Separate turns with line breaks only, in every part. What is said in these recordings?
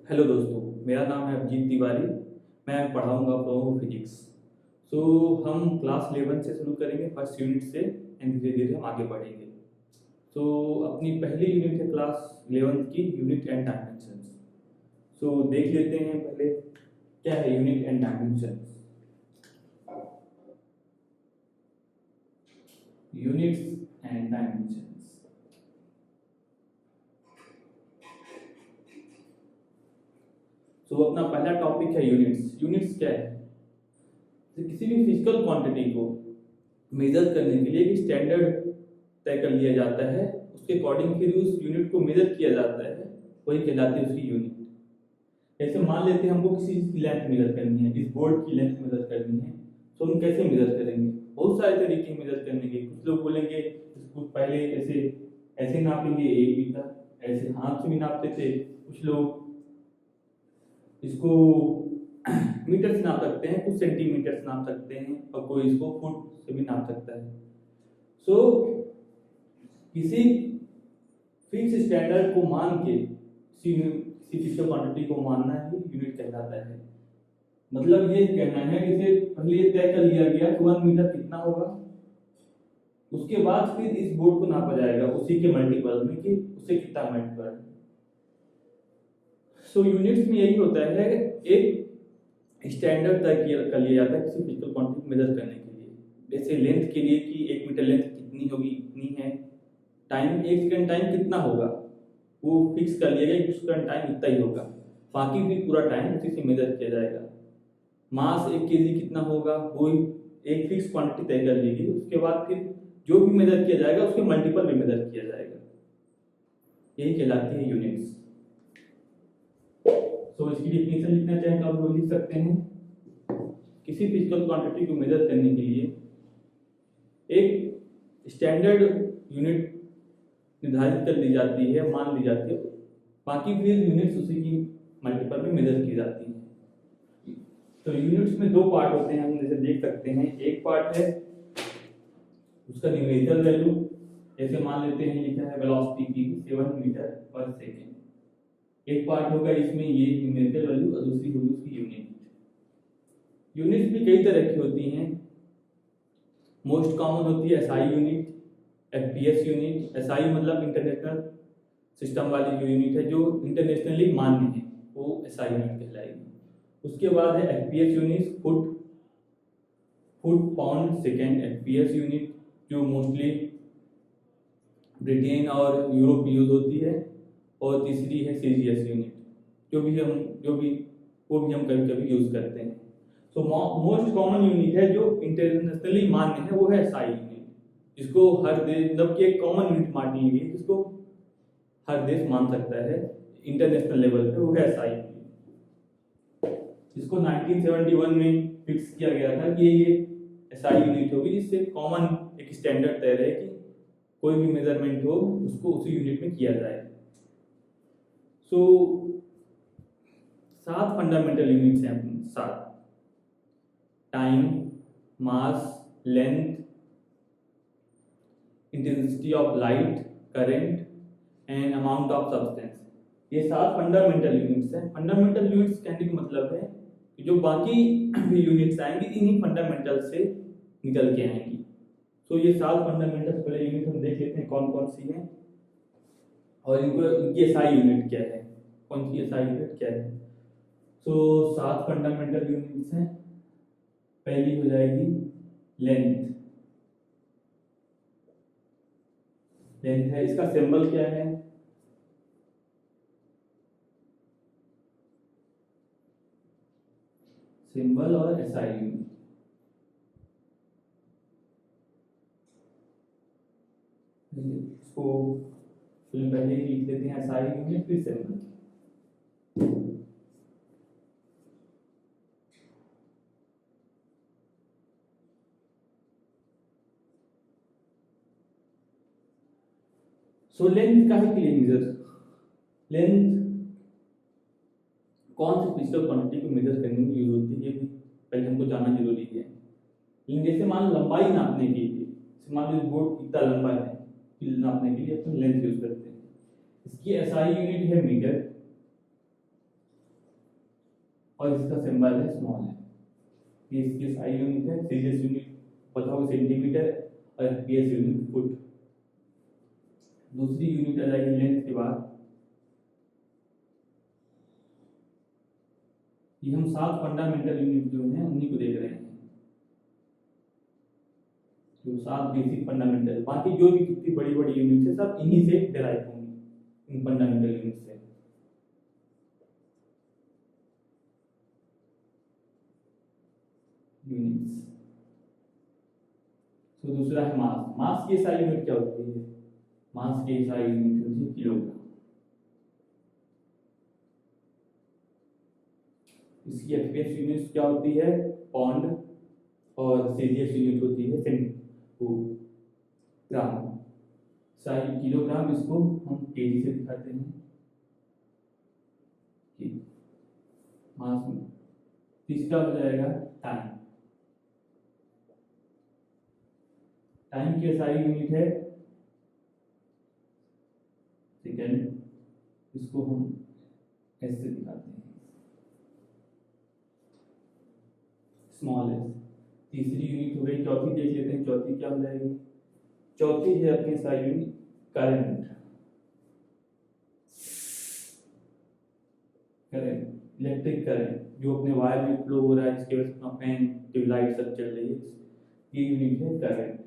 Hello दोस्तों, मेरा नाम है अभिजीत तिवारी। मैं पढ़ाऊंगा आप लोगों को फिजिक्स। हम क्लास 11 से शुरू करेंगे, फर्स्ट यूनिट से, एंड धीरे धीरे हम आगे बढ़ेंगे। अपनी पहली यूनिट है क्लास 11 की, यूनिट एंड डायमेंशंस। देख लेते हैं पहले क्या है unit and dimensions. Units and dimensions. अपना पहला टॉपिक है यूनिट्स। यूनिट्स क्या है? किसी भी फिजिकल क्वांटिटी को मेजर करने के लिए एक स्टैंडर्ड तय कर लिया जाता है, उसके अकॉर्डिंग फिर उस यूनिट को मेजर किया जाता है, वही कहलाती है उसकी यूनिट। जैसे मान लेते हैं हमको किसी चीज़ की लेंथ मेजर करनी है, इस बोर्ड की लेंथ मेजर करनी है, तो हम कैसे मेजर करेंगे? बहुत सारे तरीके मेजर करने के। कुछ लोग बोलेंगे इसको पहले ऐसे ऐसे नापेंगे, एक बीता, ऐसे हाथ से भी नापते थे। कुछ लोग इसको मीटर से नाप सकते हैं, कुछ सेंटीमीटर से नाप सकते हैं, और कोई इसको फुट से भी नाप सकता है। सो किसी फिक्स स्टैंडर्ड को मान के किसी फिजिकल क्वांटिटी को मानना ही यूनिट कहलाता है। मतलब ये कहना है, इसे पहले तय कर लिया गया कि 1 मीटर कितना होगा, उसके बाद फिर इस बोर्ड को नापा जाएगा उसी के मल्टीपल में कि उससे कितना मल्टीपल है। यूनिट्स में यही होता है, एक स्टैंडर्ड तय कर लिया जाता है किसी फिजिकल क्वांटिटी मेजर करने के लिए। जैसे लेंथ के लिए कि 1 मीटर लेंथ कितनी होगी, इतनी है। टाइम, 1 सेकंड टाइम कितना होगा, वो फिक्स कर लिया गया कि उसका टाइम इतना ही होगा, बाकी फिर पूरा टाइम उसी से मेजर किया जाएगा। मास 1 केजी कितना होगा, वो एक फिक्स क्वांटिटी तय कर ली गई, उसके बाद फिर जो भी मेजर किया जाएगा उसके मल्टीपल में मेजर किया जाएगा। यही कहलाती है यूनिट्स। इसकी डेफिनेशन लिखना चाहें तो आप लोग लिख सकते हैं। किसी फिजिकल क्वांटिटी को मेजर करने के लिए एक स्टैंडर्ड यूनिट निर्धारित कर दी जाती है, मान ली जाती है, बाकी फिर यूनिट्स उसी की मल्टीपल में मेजर की जाती है। यूनिट्स में 2 पार्ट होते हैं, हम जैसे देख सकते हैं। एक पार्ट है उसका न्यूमेरिकल वैल्यू, जैसे मान लेते हैं लिखा है वेलोसिटी की 7 मीटर पर सेकेंड। एक पार्ट होगा इसमें ये न्यूमेरिकल वैल्यू, और दूसरी होगी उसकी यूनिट। यूनिट्स भी कई तरह की होती हैं। मोस्ट कॉमन होती है SI unit, FPS unit. SI मतलब इंटरनेशनल सिस्टम वाली जो यूनिट है, जो इंटरनेशनली मान्य है, वो एसआई यूनिट कहलाएगी। उसके बाद है FPS unit, foot pound second FPS unit, जो मोस्टली ब्रिटेन और यूरोप यूज होती है। और तीसरी है सीजीएस यूनिट, वो भी हम कभी कभी यूज करते हैं। मोस्ट कॉमन यूनिट है जो इंटरनेशनली मान्य है, वो है एसआई यूनिट, जिसको हर देश, मतलब कि एक कॉमन यूनिट मान ली गई, जिसको हर देश मान सकता है इंटरनेशनल लेवल पे, वो है एसआई यूनिट। इसको 1971 में फिक्स किया गया था कि ये एसआई यूनिट होगी, जिससे कॉमन एक स्टैंडर्ड तय रहे कि कोई भी मेजरमेंट हो उसको उसी यूनिट में किया जाए। 7 फंडामेंटल यूनिट्स हैं अपनी। 7: time, mass, length, intensity of light, current and amount of substance. ये 7 फंडामेंटल यूनिट्स हैं। फंडामेंटल यूनिट्स कहने का मतलब है कि जो बाकी यूनिट्स आएंगी इन्हीं फंडामेंटल से निकल के आएंगी। ये 7 फंडामेंटल पहले यूनिट हम देख लेते हैं कौन कौन सी हैं, और इनकी एसआई यूनिट क्या है, कौन सी एसआई यूनिट क्या है। 7 फंडामेंटल यूनिट्स हैं। पहली हो जाएगी लेंथ। लेंथ है, इसका सिंबल क्या है? सिंबल और एसआई यूनिट। इसको पहले ही लिख लेते हैं, एसआई यूनिट फिर सिंबल। लेंथ काहे के लिए मेजर, लेंथ कौन सी फिजिकल क्वांटिटी को मेजर करने में यूज होती है, ये भी पहले हमको जानना जरूरी है। लेकिन जैसे मान लंबाई नापने के लिए, मान लो बोर्ड कितना लंबा है, नापने के लिए अपन लेंथ यूज करते हैं। इसकी एसआई यूनिट है मीटर। और इसका सिंबल है स्मॉल है। ये इसकी SI यूनिट है, सीजीएस यूनिट पता होगा सेंटीमीटर और FPS यूनिट फुट। दूसरी यूनिट आ जाएगी लेंथ के बाद। ये हम 7 फंडामेंटल यूनिट जो हैं उन्हीं को देख रहे हैं, जो 7 बेसिक फंडामेंटल, बाकी जो भी कितनी बड़ी बड़ी यूनिट है सब इन्हीं से डेराइव होंगी, इन फंडामेंटल यूनिट से। यूनिट्स। तो दूसरा है मास। मास की SI यूनिट क्या होती है? मास की SI यूनिट होती है किलोग्राम। इसकी FPS यूनिट क्या होती है? पाउंड। और CGS यूनिट होती है ग्राम। SI किलोग्राम, इसको हम केजी से दिखाते हैं। मास में तीसरा हो जाएगा टाइम। टाइम की SI यूनिट है सेकेंड, इसको हम ऐसे दिखाते हैं, स्मॉल एस। तीसरी यूनिट हो गई, चौथी देख लेते हैं, चौथी क्या हो जाएगी? चौथी है अपनी SI unit current. Current, electric current जो अपने वायर में फ्लो हो रहा है, जिसके वजह से अपना फैन, ट्यूबलाइट सब चल रही है, ये यूनिट है करंट।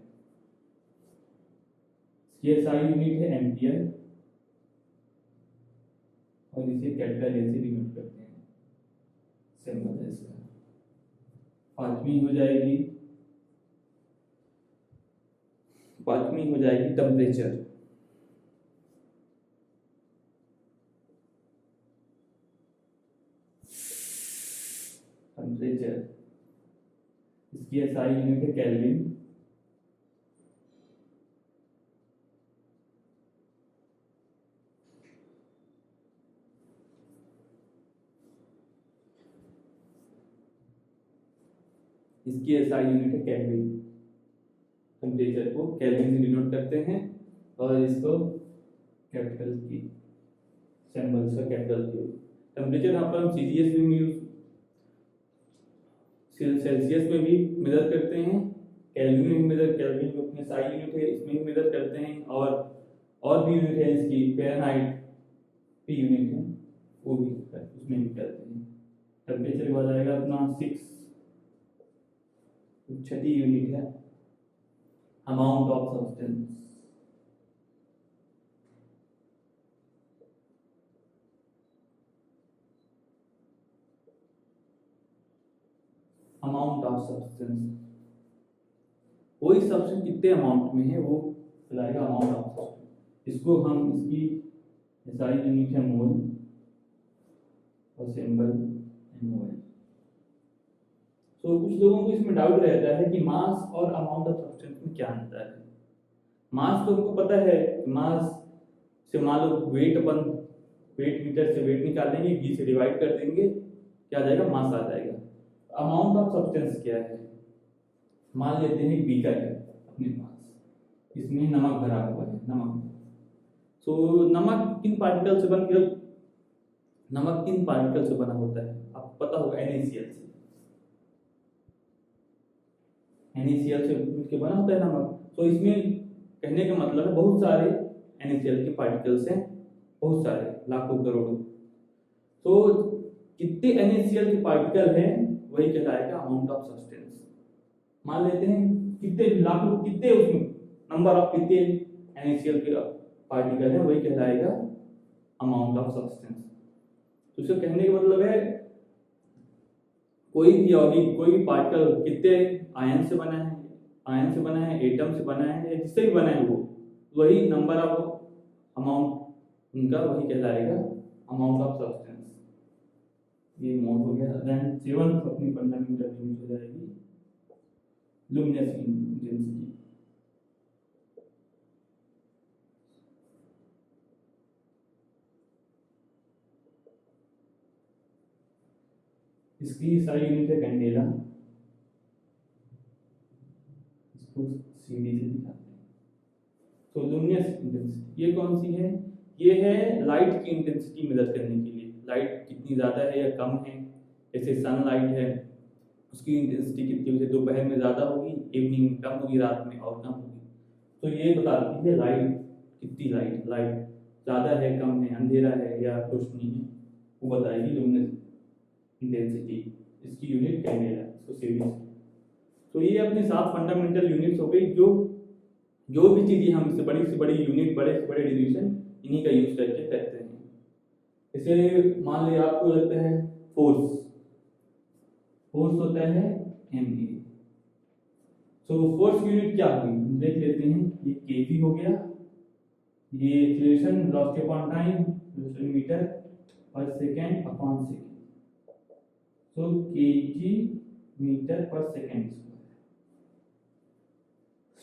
ये SI यूनिट है एम्पियर, और इसे कैपिटल ए से डिनोट करते हैं, सिंबल है इसका। पांचवी हो जाएगी टेम्परेचर। टेम्परेचर, इसकी SI यूनिट है केल्विन। इसकी SI यूनिट है केल्विन। टेम्परेचर को केल्विन से डिनोट करते हैं, और इसको कैपिटल की सिंबल से कैपिटल की। टेम्परेचर यहाँ पर हम सीजीएस में यूज, सेल्सियस में भी मेजर करते हैं, केल्विन में मेजर, केल्विन जो अपने SI यूनिट है इसमें भी मेजर करते हैं, और भी यूनिट है इसकी फ़ारेनहाइट की यूनिट है, वो भी उसमें भी करते हैं। टेम्परेचर हो जाएगा अपना 6। छठी यूनिट है amount of substance. Amount of substance, कोई सब्सटेंस कितने अमाउंट में है वो कहलाएगा अमाउंट ऑफ सब्सटेंस। इसको हम, इसकी SI यूनिट है मोल, और सिंबल मोल। तो कुछ लोगों को इसमें डाउट रहता है कि मास और अमाउंट ऑफ सब्सटेंस में क्या अंतर है। मास तो हमको पता है, मास से मान लो वेट, अपन वेट मीटर से वेट निकाल लेंगे, V से डिवाइड कर देंगे, क्या आ जाएगा? मास आ जाएगा। अमाउंट ऑफ सब्सटेंस क्या है? मान लेते हैं बीकर है अपने पास, इसमें नमक भरा हुआ है, नमक। तो नमक किन पार्टिकल से नमक किन पार्टिकल से बना होता है? आपको पता होगा, NaCl से। NaCl से मिलकर बना होता है नमक। तो इसमें कहने का मतलब है बहुत सारे NaCl के पार्टिकल्स हैं, बहुत सारे, लाखों करोड़ों। तो कितने NaCl के पार्टिकल हैं वही कहलाएगा अमाउंट ऑफ सब्सटेंस। मान लेते हैं कितने लाखों, कितने उसमें नंबर ऑफ कितने NaCl के पार्टिकल हैं, वही कहलाएगा अमाउंट ऑफ सब्सटेंस। तो इसका कहने का मतलब है कोई भी यौगिक, कोई भी पार्टिकल कितने आयन से बना है, एटम से बना है, या जिससे भी बना है, वो वही नंबर ऑफ अमाउंट उनका वही कहलाएगा अमाउंट ऑफ सब्सटेंस। ये मोड हो गया। देन 7th अपनी फंडामेंटल यूनिट हो जाएगी लुमिनस इंटेंसिटी। इसकी सारी यूनिट है कैंडेला, इसको CD से दिखाते हैं। तो लुमिनस इंटेंसिटी ये कौन सी है? ये है लाइट की इंटेंसिटी मेजर करने के लिए, लाइट कितनी ज़्यादा है या कम है, जैसे सनलाइट है, उसकी इंटेंसिटी कितनी होगी, दोपहर में ज़्यादा होगी, इवनिंग में कम होगी, रात में और कम होगी। तो ये बताती है लाइट कितनी, लाइट ज़्यादा है, कम है, अंधेरा है या रोशनी है, वो बताएगी लुमिनस इंटेंसिटी। इसकी यूनिट कैंडेला है, इसको सीरीज। तो ये अपनी 7 फंडामेंटल यूनिट्स हो गई, जो भी चीज़ें हम इससे बड़ी से बड़ी यूनिट, बड़े से बड़े डिवीजन इन्हीं का यूज करके करते हैं। जैसे मान लिया आपको लगता है फोर्स होता है MA। तो फोर्स की यूनिट क्या होगी हम देख लेते हैं। ये kg हो गया, ये acceleration velocity upon time metre per second upon second, तो kg metre per second.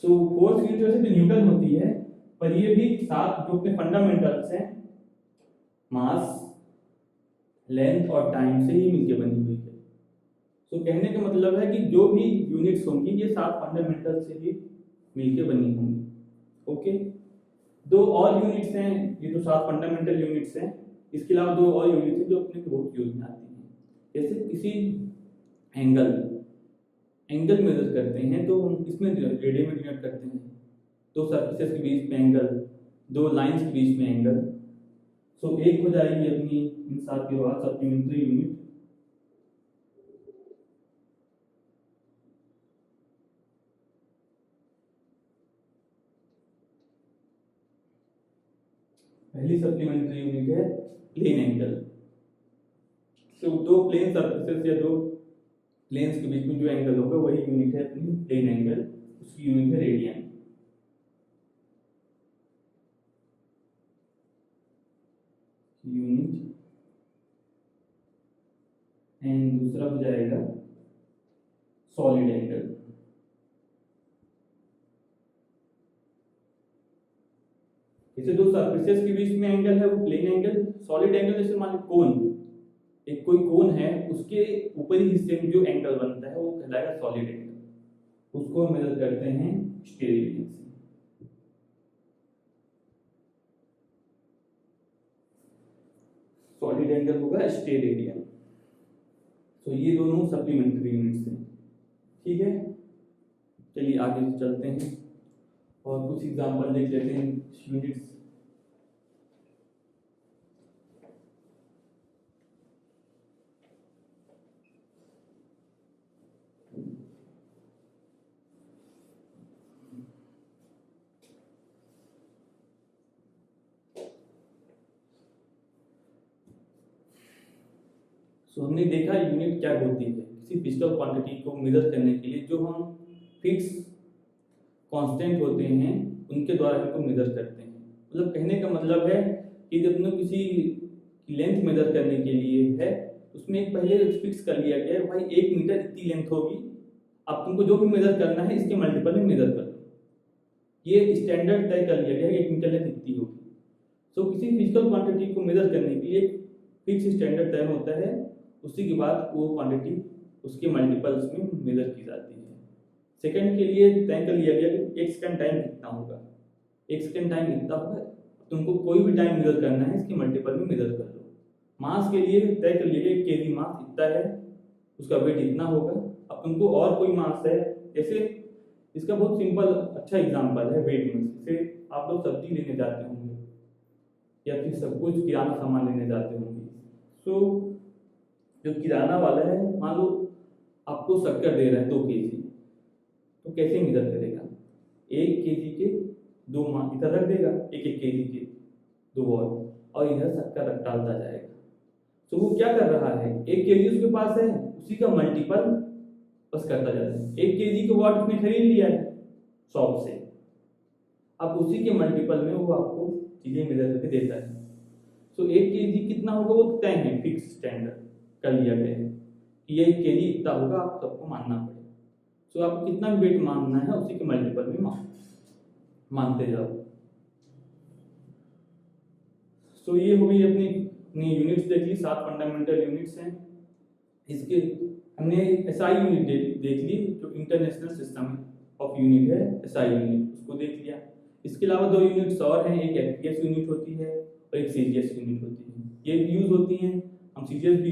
So force की यूनिट वैसे तो न्यूटन होती है, पर ये भी 7 जो अपने फंडामेंटल्स हैं, मास, लेंथ और टाइम से ही मिलकर बनी हुई है। तो कहने का मतलब है कि जो भी यूनिट्स होंगी ये 7 फंडामेंटल से ही मिलके बनी होंगी। ओके, 2 और यूनिट्स हैं, ये तो 7 फंडामेंटल यूनिट्स हैं, इसके अलावा 2 और यूनिट्स हैं जो अपने को बहुत यूज में आती हैं। जैसे किसी एंगल मेजर करते हैं तो हम इसमें रेडियन में डिनोट करते हैं, 2 सरफेसेस के बीच में एंगल, 2 लाइंस के बीच में एंगल। सो एक हो जाएगी अपनी इन 7 के बाद सप्लीमेंट्री यूनिट, पहली सप्लीमेंट्री यूनिट है प्लेन एंगल। तो 2 प्लेन सरफेसेस या 2 प्लेन्स के बीच में जो एंगल होगा वही यूनिट है अपनी प्लेन एंगल, उसकी यूनिट है रेडियन। यूनिट एंड दूसरा हो जाएगा सॉलिड एंगल। जैसे 2 सरफेसेस के बीच में एंगल है वो प्लेन एंगल। सॉलिड एंगल जैसे मान लो कोन, एक कोई कोन है, उसके ऊपरी हिस्से में जो एंगल बनता है वो कहलाएगा सॉलिड एंगल, उसको मेजर करते हैं स्टेरेडियन से। सॉलिड एंगल होगा स्टेरेडियन। तो ये दोनों सप्लीमेंट्री यूनिट्स हैं। ठीक है, चलिए आगे चलते हैं और कुछ एग्जांपल देख लेते हैं यूनिट्स। सो हमने देखा यूनिट क्या होती है, किसी फिजिकल क्वांटिटी को मेजर करने के लिए जो हम फिक्स कांस्टेंट होते हैं उनके द्वारा इनको मेजर करते हैं। मतलब कहने का मतलब है कि जब तुमने किसी लेंथ मेजर करने के लिए है, उसमें एक पहले फिक्स कर लिया गया है भाई 1 मीटर इतनी लेंथ होगी, अब तुमको जो भी मेजर करना है इसके मल्टीपल में मेजर कर लो। ये स्टैंडर्ड तय कर लिया गया है 1 मीटर लेंथ इतनी होगी। सो किसी फिजिकल क्वांटिटी को मेजर करने के लिए एक फिक्स स्टैंडर्ड तय होता है, उसी के बाद वो क्वांटिटी उसके मल्टीपल्स में मेजर की जाती है। सेकंड के लिए तय कर लिया गया कि 1 सेकंड टाइम कितना होगा, 1 सेकंड टाइम कितना होगा, तुमको कोई भी टाइम मेजर करना है इसके मल्टीपल में मेजर कर लो। मास के लिए तय कर लिया गया केजी मास इतना है, उसका वेट इतना होगा। अब तुमको और कोई मास है, जैसे इसका बहुत सिंपल अच्छा एग्जांपल है वेट में। जैसे आप लोग सब्जी लेने जाते होंगे या फिर सब कुछ किराना सामान लेने जाते होंगे, तो जो किराना वाला है मान लो आपको शक्कर दे रहा है 2 केजी, तो कैसे मेजर करेगा? 1 केजी के 2 मान इधर रख देगा, 1-1 केजी के 2 और इधर शक्कर डालता जाएगा। तो वो क्या कर रहा है, 1 केजी उसके पास है, उसी का मल्टीपल बस करता जाता है। 1 केजी का वॉट उसने खरीद लिया है शॉप से, अब उसी के मल्टीपल में वो आपको चीजें मेजर करके देता है। तो 1 केजी कितना होगा वो तय है, फिक्स स्टैंडर्ड कर लिया गया है कि ये 1 केजी इतना होगा, आप सबको मानना पड़ेगा। तो आपको कितना भी वेट मानना है उसी के मल्टीपल में मानते जाओ। तो ये हो गई अपनी यूनिट्स देख ली, 7 फंडामेंटल यूनिट्स हैं। इसके हमने एसआई यूनिट देख ली, जो इंटरनेशनल सिस्टम ऑफ यूनिट है, एसआई यूनिट, उसको देख लिया। इसके अलावा 2 यूनिट्स और हैं, एक एफपीएस यूनिट होती है और एक सीजीएस यूनिट होती है। ये भी यूज होती हैं, हम सीजीएस भी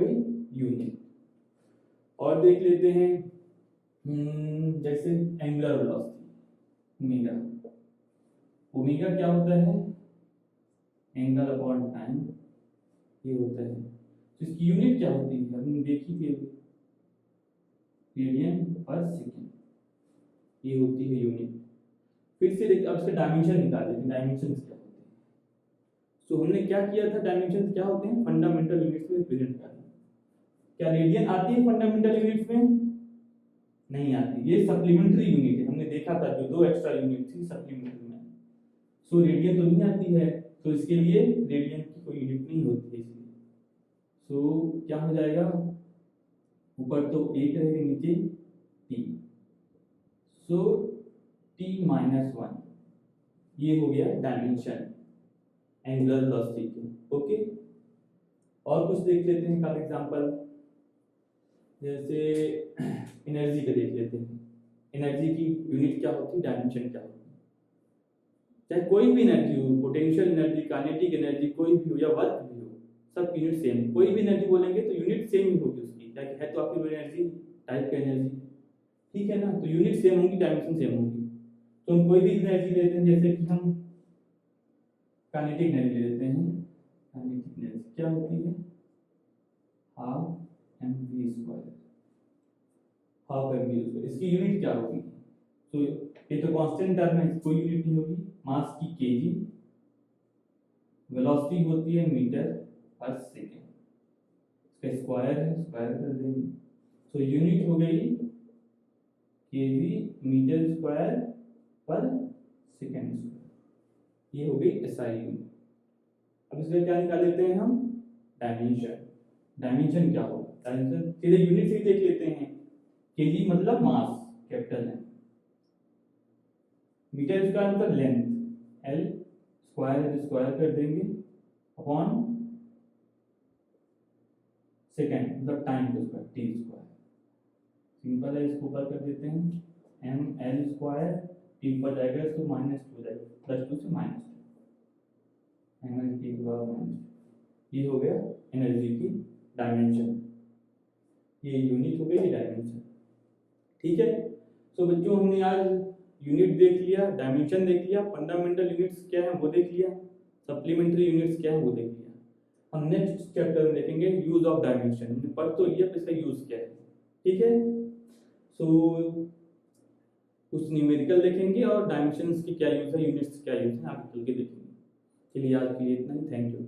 ऑफ ए यूनिट। और देख लेते हैं जैसे एंगुलर वेलोसिटी ओमेगा। ओमेगा क्या होता है, एंगल अपॉन टाइम ये होता है। तो इसकी यूनिट क्या होती है हमने देखी थी अभी, रेडियन पर सेकेंड ये होती है यूनिट। फिर से देखिए अब इसके डायमेंशन निकाल लेते हैं, डायमेंशन क्या होते हैं। सो हमने क्या किया था, डायमेंशन क्या होते हैं, फंडामेंटल यूनिट्स में रिप्रेजेंट करना। क्या रेडियन आती है फंडामेंटल यूनिट्स में, नहीं आती, ये सप्लीमेंट्री यूनिट है। हमने देखा था जो दो एक्स्ट्रा यूनिट थी सप्लीमेंट्री में। सो रेडियन तो नहीं आती है, तो इसके लिए रेडियन की कोई यूनिट नहीं होती है इसलिए। सो क्या हो जाएगा, ऊपर तो 8 रहेगा, नीचे t। सो t-1 ये हो गया डायमेंशन एंगुलर वेलोसिटी के। ओके, और कुछ देख लेते हैं का एग्जांपल, जैसे एनर्जी का देख लेते हैं। एनर्जी की यूनिट क्या होती है, डायमेंशन क्या होती है। चाहे कोई भी एनर्जी हो, पोटेंशियल एनर्जी, काइनेटिक एनर्जी, कोई भी हो या वर्क भी हो, सब यूनिट सेम। कोई भी एनर्जी बोलेंगे तो यूनिट सेम ही होगी उसकी, क्या है तो आपकी एनर्जी टाइप का एनर्जी, ठीक है ना। तो यूनिट सेम होगी, डायमेंशन सेम होगी। तो हम कोई भी एनर्जी लेते हैं, जैसे कि हम काइनेटिक एनर्जी लेते हैं। काइनेटिक एनर्जी क्या होती है, half M V square, half M V square. इसकी यूनिट क्या होगी, तो ये तो कांस्टेंट टर्म है, कोई यूनिट नहीं होगी। मास की केजी, वेलोसिटी होती है मीटर पर सेकेंड, इसका स्क्वायर है, स्क्वायर कर देंगे। तो यूनिट हो गई केजी मीटर स्क्वायर पर सेकेंड स्क्वायर, ये हो गई एसआई यूनिट। अब इसका क्या निकाल लेते हैं हम, डायमेंशन। डायमेंशन क्या होगा, डायमेंशन सीधे यूनिट से ही देख लेते हैं। केजी मतलब मास, कैपिटल है। मीटर स्क्वायर मतलब लेंथ, एल। स्क्वायर है तो स्क्वायर कर देंगे, अपॉन सेकेंड मतलब टाइम का स्क्वायर, टी स्क्वायर। सिंपल है, इसको ऊपर कर देते हैं, एम एल स्क्वायर, टी ऊपर जाएगा तो -2 हो जाएगा, +2 से -2, एनर्जी की पावर -2। ये हो गया एनर्जी की डायमेंशन, ये यूनिट हो गई, ये डायमेंशन, ठीक है। सो बच्चों हमने आज यूनिट देख लिया, डायमेंशन देख लिया, फंडामेंटल यूनिट्स क्या है वो देख लिया, सप्लीमेंट्री यूनिट्स क्या है वो देख लिया। हम नेक्स्ट चैप्टर में देखेंगे यूज ऑफ डायमेंशन। हमने पढ़ तो लिया, इसका यूज क्या है, ठीक है। सो कुछ न्यूमेरिकल देखेंगे और डायमेंशंस की क्या यूज है, यूनिट्स क्या यूज है, आगे चल के देखेंगे। चलिए आज के लिए इतना ही, थैंक यू।